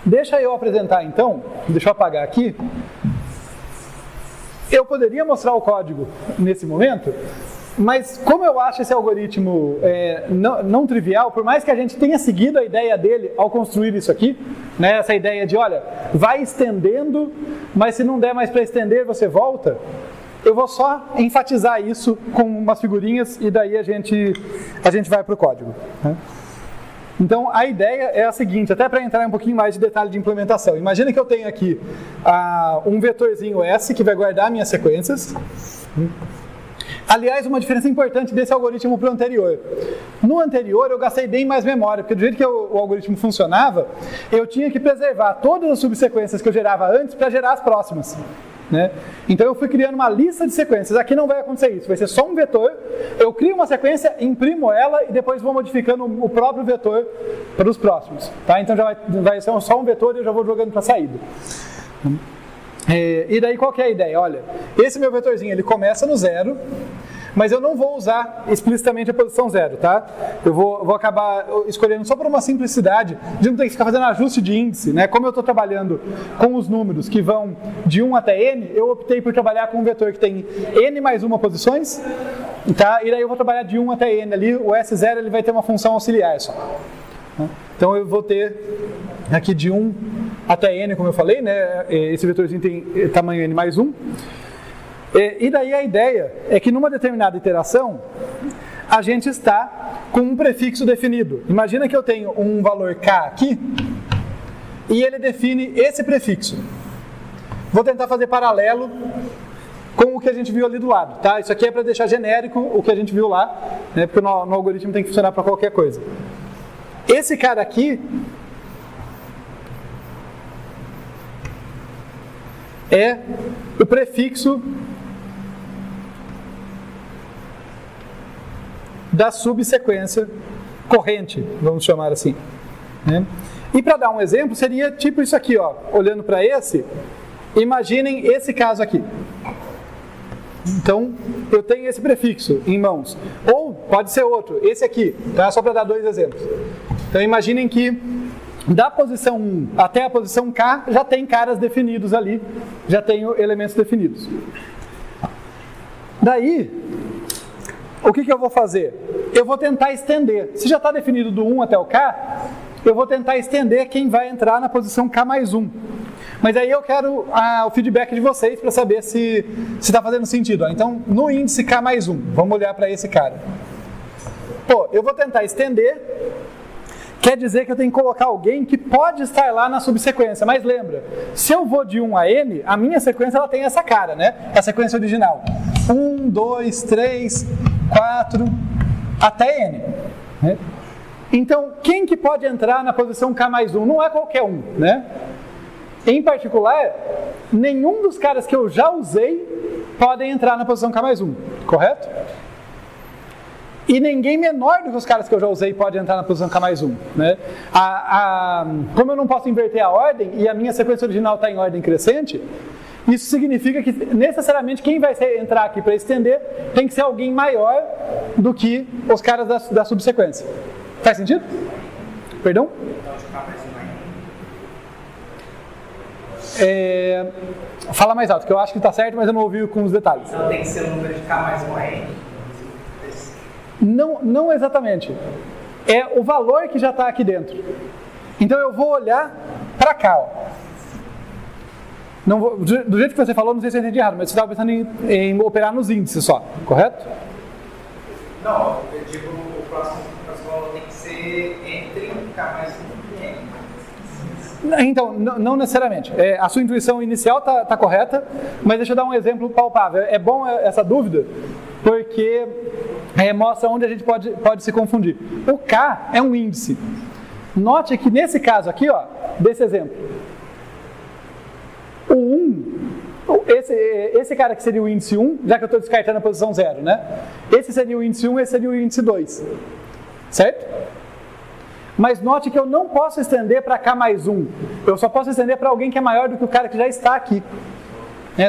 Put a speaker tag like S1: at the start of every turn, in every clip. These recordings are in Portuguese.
S1: Deixa eu apresentar então, deixa eu apagar aqui. Eu poderia mostrar o código nesse momento, mas como eu acho esse algoritmo não trivial, por mais que a gente tenha seguido a ideia dele ao construir isso aqui, né, essa ideia de, olha, vai estendendo, mas se não der mais para estender, você volta, eu vou só enfatizar isso com umas figurinhas e daí a gente vai para o código. Né? Então, a ideia é a seguinte, até para entrar um pouquinho mais de detalhe de implementação. Imagina que eu tenho aqui um vetorzinho S que vai guardar minhas sequências. Aliás, uma diferença importante desse algoritmo para o anterior. No anterior, eu gastei bem mais memória, porque do jeito que o algoritmo funcionava, eu tinha que preservar todas as subsequências que eu gerava antes para gerar as próximas. Né? Então eu fui criando uma lista de sequências. Aqui não vai acontecer isso, vai ser só um vetor. Eu crio uma sequência, imprimo ela e depois vou modificando o próprio vetor para os próximos. Tá? Então já vai ser só um vetor e eu já vou jogando para a saída. E daí qual que é a ideia? Olha, esse meu vetorzinho ele começa no 0, mas eu não vou usar explicitamente a posição 0, tá? Eu vou acabar escolhendo só por uma simplicidade de não ter que ficar fazendo ajuste de índice, né? Como eu estou trabalhando com os números que vão de 1 até n, eu optei por trabalhar com um vetor que tem n mais uma posições, tá? E daí eu vou trabalhar de 1 até n ali, o S0 ele vai ter uma função auxiliar só. Então eu vou ter aqui de 1 até n, como eu falei, né? Esse vetorzinho tem tamanho n mais 1. E daí a ideia é que numa determinada iteração, a gente está com um prefixo definido. Imagina que eu tenho um valor k aqui, e ele define esse prefixo. Vou tentar fazer paralelo com o que a gente viu ali do lado, tá? Isso aqui é para deixar genérico o que a gente viu lá, né? Porque no algoritmo tem que funcionar para qualquer coisa. Esse cara aqui é o prefixo da subsequência corrente, vamos chamar assim. Né? E para dar um exemplo, seria tipo isso aqui, ó, olhando para esse, imaginem esse caso aqui. Então, eu tenho esse prefixo em mãos. Ou pode ser outro, esse aqui, tá? Só para dar dois exemplos. Então, imaginem que da posição 1 até a posição K, já tem caras definidos ali, já tenho elementos definidos. Daí, o que eu vou fazer? Eu vou tentar estender. Se já está definido do 1 até o K, eu vou tentar estender quem vai entrar na posição K mais 1. Mas aí eu quero o feedback de vocês para saber se está fazendo sentido. Então, no índice K mais 1, vamos olhar para esse cara. Pô, eu vou tentar estender, quer dizer que eu tenho que colocar alguém que pode estar lá na subsequência. Mas lembra, se eu vou de 1 a n, a minha sequência ela tem essa cara, né? A sequência original. 1, 2, 3, 4, até n. Né? Então, quem que pode entrar na posição K mais 1? Não é qualquer um, né? Em particular, nenhum dos caras que eu já usei podem entrar na posição K mais 1, correto? E ninguém menor do que os caras que eu já usei pode entrar na posição K mais 1. Né? Como eu não posso inverter a ordem e a minha sequência original está em ordem crescente, isso significa que necessariamente quem vai entrar aqui para estender tem que ser alguém maior do que os caras da subsequência. Faz sentido? Perdão? Fala mais alto, que eu acho que está certo, mas eu não ouvi com os detalhes.
S2: Então tem que ser o número de K mais 1 a N?
S1: Não exatamente. É o valor que já está aqui dentro. Então eu vou olhar para cá. Ó. Do jeito que você falou, não sei se eu entendi errado, mas você estava pensando em operar nos índices só, correto?
S2: Não, eu digo o próximo valor tem que ser entre K mais 1 e N.
S1: Então, não necessariamente. A sua intuição inicial está correta, mas deixa eu dar um exemplo palpável. É bom essa dúvida, porque mostra onde a gente pode se confundir. O K é um índice. Note que nesse caso aqui, ó, desse exemplo, o 1, esse cara que seria o índice 1, já que eu estou descartando a posição 0, né? Esse seria o índice 1, esse seria o índice 2. Certo? Mas note que eu não posso estender para K mais 1. Eu só posso estender para alguém que é maior do que o cara que já está aqui.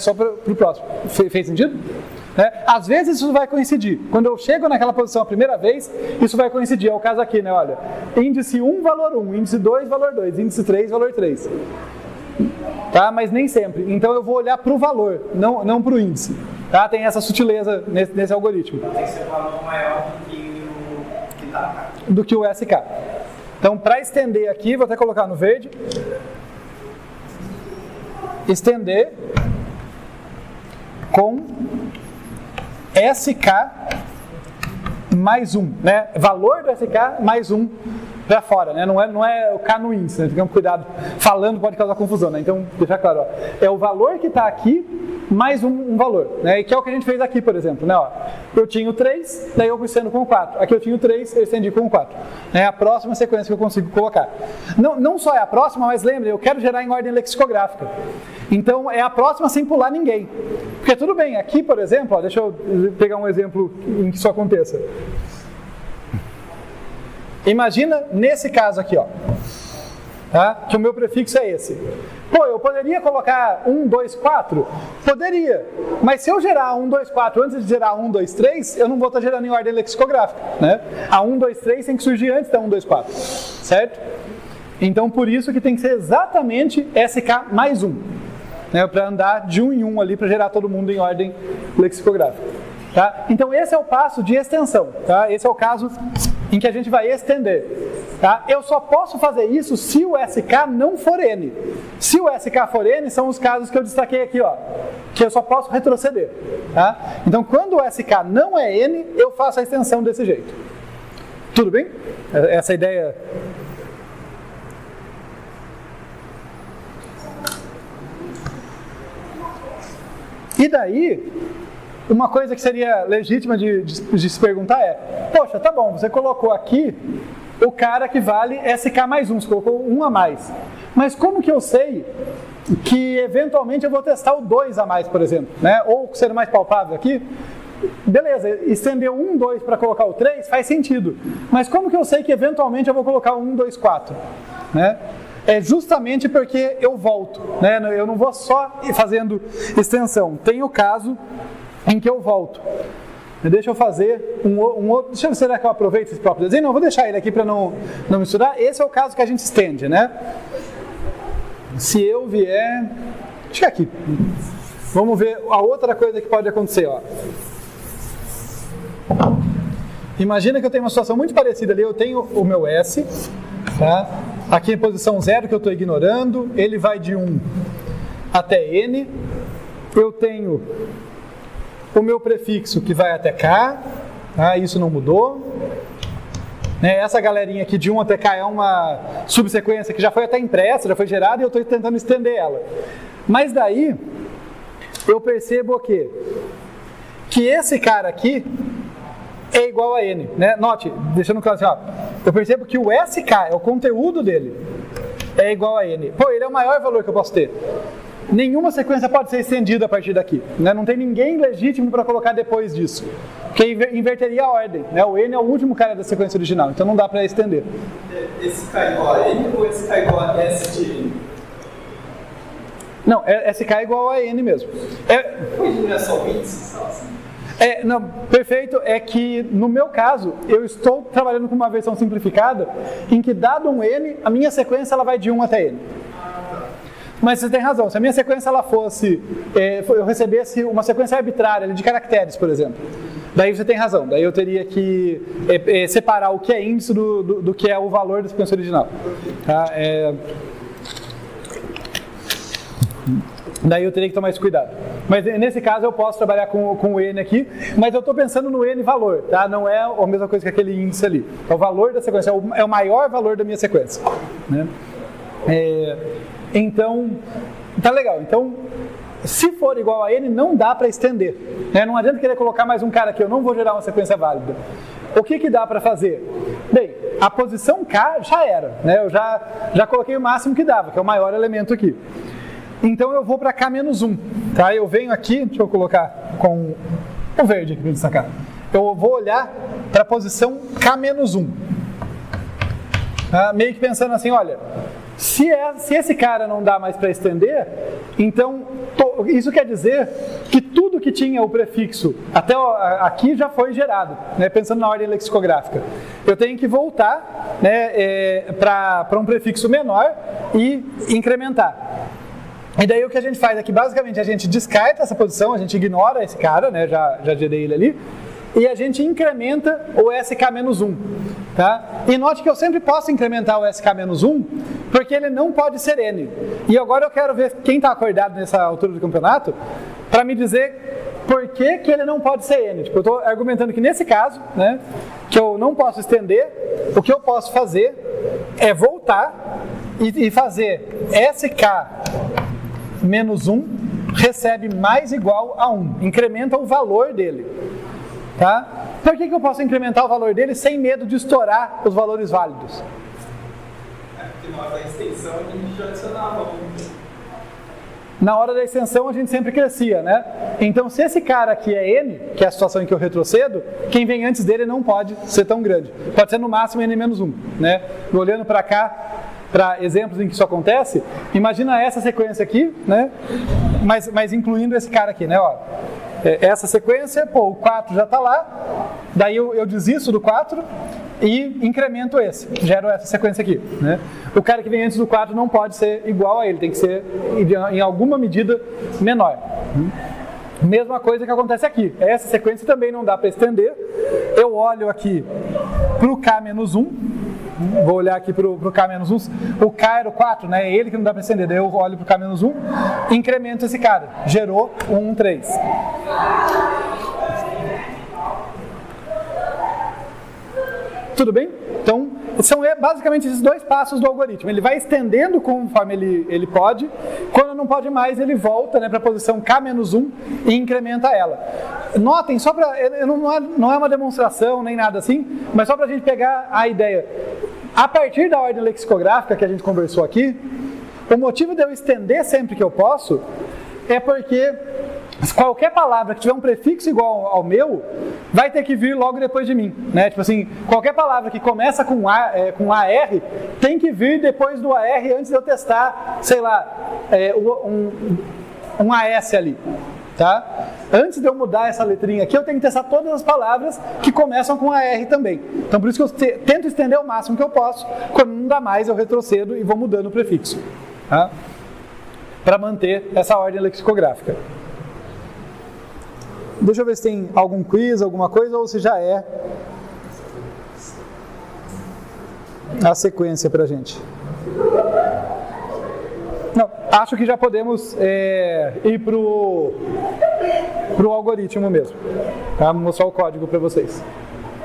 S1: Só para o próximo. Fez sentido? Né? Às vezes isso vai coincidir. Quando eu chego naquela posição a primeira vez, isso vai coincidir. É o caso aqui, né? Olha, índice 1, valor 1, índice 2, valor 2, índice 3, valor 3. Tá? Mas nem sempre. Então eu vou olhar para o valor, não para o índice. Tá? Tem essa sutileza nesse algoritmo.
S2: Tem que ser um valor maior do que o que está cá.
S1: Do que o SK. Então, para estender aqui, vou até colocar no verde. Estender com SK mais 1, né? Valor do SK mais 1 para fora, né? Não é o K no índice, né? Tenham cuidado, falando pode causar confusão, né? Então, deixar claro, ó. É o valor que está aqui mais um valor, né? E que é o que a gente fez aqui, por exemplo, né? Ó, eu tinha o 3, daí eu estendo com o 4. Aqui eu tinha o 3, eu estendi com o 4. É a próxima sequência que eu consigo colocar. Não só é a próxima, mas lembre, eu quero gerar em ordem lexicográfica. Então, é a próxima sem pular ninguém. Porque tudo bem, aqui, por exemplo, ó, deixa eu pegar um exemplo em que isso aconteça. Imagina nesse caso aqui, ó, tá? Que o meu prefixo é esse. Pô, eu poderia colocar 1, 2, 4? Poderia. Mas se eu gerar 1, 2, 4 antes de gerar 1, 2, 3, eu não vou estar gerando em ordem lexicográfica, né? A 1, 2, 3 tem que surgir antes da 1, 2, 4, certo? Então, por isso que tem que ser exatamente SK mais 1, né? Para andar de 1 em 1 ali, para gerar todo mundo em ordem lexicográfica. Tá? Então esse é o passo de extensão, tá? Esse é o caso em que a gente vai estender. Tá? Eu só posso fazer isso se o SK não for N. Se o SK for N, são os casos que eu destaquei aqui, ó, que eu só posso retroceder. Tá? Então quando o SK não é N, eu faço a extensão desse jeito. Tudo bem? Essa ideia... E daí... Uma coisa que seria legítima de se perguntar é: poxa, tá bom, você colocou aqui o cara que vale SK mais 1, você colocou 1 a mais. Mas como que eu sei que eventualmente eu vou testar o 2 a mais, por exemplo? Né? Ou ser mais palpável aqui? Beleza, estender 1, 2 para colocar o 3 faz sentido. Mas como que eu sei que eventualmente eu vou colocar o 1, 2, 4? Né? É justamente porque eu volto. Né? Eu não vou só fazendo extensão. Tem o caso em que eu volto. Deixa eu fazer um outro... Deixa eu ver, será que eu aproveito esse próprio desenho? Não, eu vou deixar ele aqui para não misturar. Esse é o caso que a gente estende, né? Se eu vier... Deixa eu aqui. Vamos ver a outra coisa que pode acontecer, ó. Imagina que eu tenho uma situação muito parecida ali. Eu tenho o meu S, tá? Aqui em posição 0 que eu estou ignorando. Ele vai de 1 até N. Eu tenho... o meu prefixo que vai até K, tá? Isso não mudou. Essa galerinha aqui de 1 até K é uma subsequência que já foi até impressa, já foi gerada e eu estou tentando estender ela. Mas daí, eu percebo o quê? Que esse cara aqui é igual a N. Né? Note, deixando claro assim, ó, eu percebo que o SK, é o conteúdo dele, é igual a N. Pô, ele é o maior valor que eu posso ter. Nenhuma sequência pode ser estendida a partir daqui. Né? Não tem ninguém legítimo para colocar depois disso. Porque inverteria a ordem. Né? O N é o último cara da sequência original, então não dá para estender.
S2: Esse K igual a N ou esse K igual a S de N?
S1: Não, SK é igual a N mesmo.
S2: Não é só o índice?
S1: Não, perfeito, é que no meu caso, eu estou trabalhando com uma versão simplificada em que dado um N, a minha sequência ela vai de 1 até N. Mas você tem razão, se a minha sequência ela fosse, eu recebesse uma sequência arbitrária de caracteres, por exemplo, daí você tem razão, daí eu teria que separar o que é índice do que é o valor da sequência original. Tá? Daí eu teria que tomar esse cuidado. Mas nesse caso eu posso trabalhar com o N aqui, mas eu estou pensando no N valor, tá? Não é a mesma coisa que aquele índice ali. É o valor da sequência, é o maior valor da minha sequência. Né? Então, tá legal. Então, se for igual a N, não dá para estender. Né? Não adianta querer colocar mais um cara aqui, eu não vou gerar uma sequência válida. O que dá para fazer? Bem, a posição K já era. Né? Eu já coloquei o máximo que dava, que é o maior elemento aqui. Então eu vou para K-1. Tá? Eu venho aqui, deixa eu colocar com o verde aqui para destacar. Eu vou olhar para a posição K-1. Tá? Meio que pensando assim, olha... Se esse cara não dá mais para estender, então isso quer dizer que tudo que tinha o prefixo até aqui já foi gerado, né, pensando na ordem lexicográfica. Eu tenho que voltar, né, para um prefixo menor e incrementar. E daí o que a gente faz aqui, basicamente, a gente descarta essa posição, a gente ignora esse cara, né, já gerei ele ali, e a gente incrementa o SK-1, tá? E note que eu sempre posso incrementar o SK-1, porque ele não pode ser N. E agora eu quero ver quem está acordado nessa altura do campeonato, para me dizer por que ele não pode ser N. Tipo, eu estou argumentando que nesse caso, né, que eu não posso estender, o que eu posso fazer é voltar e fazer SK-1 recebe mais igual a 1, incrementa o valor dele. Tá? Por que eu posso incrementar o valor dele sem medo de estourar os valores válidos?
S2: Porque na hora da extensão a gente já adicionava um.
S1: Na hora da extensão a gente sempre crescia, né? Então se esse cara aqui é N, que é a situação em que eu retrocedo, quem vem antes dele não pode ser tão grande. Pode ser no máximo N-1, né? Olhando para cá, para exemplos em que isso acontece, imagina essa sequência aqui, né? Mas incluindo esse cara aqui, né? Ó, essa sequência, pô, o 4 já está lá, daí eu desisto do 4 e incremento esse, gero essa sequência aqui, né? O cara que vem antes do 4 não pode ser igual a ele, tem que ser em alguma medida menor. Mesma coisa que acontece aqui, essa sequência também não dá para estender, eu olho aqui para o K-1, vou olhar aqui para o K-1, o K era o 4, né? É ele que não dá para estender, daí eu olho para o K-1, incremento esse cara, gerou 1, 3. Tudo bem? Então, são basicamente esses dois passos do algoritmo. Ele vai estendendo conforme ele pode. Quando não pode mais, ele volta, né, para a posição K-1 e incrementa ela. Notem, só para... Não é uma demonstração nem nada assim, mas só para a gente pegar a ideia. A partir da ordem lexicográfica que a gente conversou aqui, o motivo de eu estender sempre que eu posso é porque qualquer palavra que tiver um prefixo igual ao meu, vai ter que vir logo depois de mim, né? Tipo assim, qualquer palavra que começa com AR, tem que vir depois do AR antes de eu testar, sei lá, um AS ali, tá? Antes de eu mudar essa letrinha aqui, eu tenho que testar todas as palavras que começam com AR também. Então por isso que eu tento estender o máximo que eu posso, quando não dá mais eu retrocedo e vou mudando o prefixo, tá? Para manter essa ordem lexicográfica. Deixa eu ver se tem algum quiz, alguma coisa, ou se já é a sequência para a gente. Não, acho que já podemos ir para o algoritmo mesmo. Tá? Vou mostrar o código para vocês.